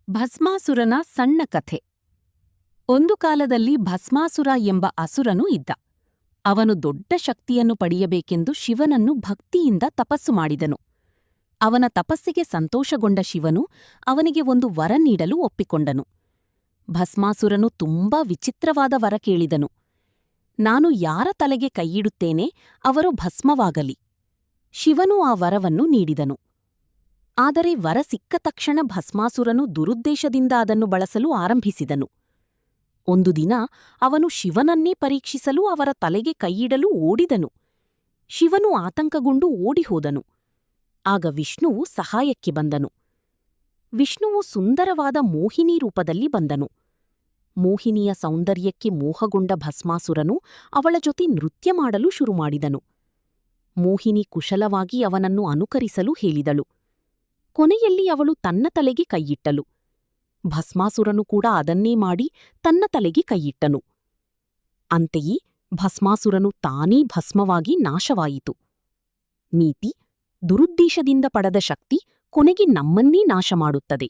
ಭಸ್ಮಾಸುರನ ಸಣ್ಣ ಕಥೆ. ಒಂದು ಕಾಲದಲ್ಲಿ ಭಸ್ಮಾಸುರ ಎಂಬ ಅಸುರನು ಇದ್ದ. ಅವನು ದೊಡ್ಡ ಶಕ್ತಿಯನ್ನು ಪಡೆಯಬೇಕೆಂದು ಶಿವನನ್ನು ಭಕ್ತಿಯಿಂದ ತಪಸ್ಸು ಮಾಡಿದನು. ಅವನ ತಪಸ್ಸಿಗೆ ಸಂತೋಷಗೊಂಡ ಶಿವನು ಅವನಿಗೆ ಒಂದು ವರ ನೀಡಲು ಒಪ್ಪಿಕೊಂಡನು. ಭಸ್ಮಾಸುರನು ತುಂಬಾ ವಿಚಿತ್ರವಾದ ವರ ಕೇಳಿದನು. ನಾನು ಯಾರ ತಲೆಗೆ ಕೈಯಿಡುತ್ತೇನೆ ಅವರು ಭಸ್ಮವಾಗಲಿ. ಶಿವನು ಆ ವರವನ್ನು ನೀಡಿದನು. ಆದರೆ ವರ ಸಿಕ್ಕ ತಕ್ಷಣ ಭಸ್ಮಾಸುರನು ದುರುದ್ದೇಶದಿಂದ ಅದನ್ನು ಬಳಸಲು ಆರಂಭಿಸಿದನು. ಒಂದು ದಿನ ಅವನು ಶಿವನನ್ನೇ ಪರೀಕ್ಷಿಸಲು ಅವರ ತಲೆಗೆ ಕೈಯಿಡಲು ಓಡಿದನು. ಶಿವನು ಆತಂಕಗೊಂಡು ಓಡಿಹೋದನು. ಆಗ ವಿಷ್ಣುವು ಸಹಾಯಕ್ಕೆ ಬಂದನು. ವಿಷ್ಣುವು ಸುಂದರವಾದ ಮೋಹಿನಿ ರೂಪದಲ್ಲಿ ಬಂದನು. ಮೋಹಿನಿಯ ಸೌಂದರ್ಯಕ್ಕೆ ಮೋಹಗೊಂಡ ಭಸ್ಮಾಸುರನು ಅವಳ ಜೊತೆ ನೃತ್ಯ ಮಾಡಲು ಶುರುಮಾಡಿದನು. ಮೋಹಿನಿ ಕುಶಲವಾಗಿ ಅವನನ್ನು ಅನುಕರಿಸಲು ಹೇಳಿದಳು. ಕೊನೆಯಲ್ಲಿ ಅವಳು ತನ್ನ ತಲೆಗೆ ಕೈಯಿಟ್ಟಳು. ಭಸ್ಮಾಸುರನು ಕೂಡ ಅದನ್ನೇ ಮಾಡಿ ತನ್ನ ತಲೆಗೆ ಕೈಯಿಟ್ಟನು. ಅಂತೆಯೇ ಭಸ್ಮಾಸುರನು ತಾನೇ ಭಸ್ಮವಾಗಿ ನಾಶವಾಯಿತು. ನೀತಿ: ದುರುದ್ದೇಶದಿಂದ ಪಡೆದ ಶಕ್ತಿ ಕೊನೆಗೆ ನಮ್ಮನ್ನೇ ನಾಶ ಮಾಡುತ್ತದೆ.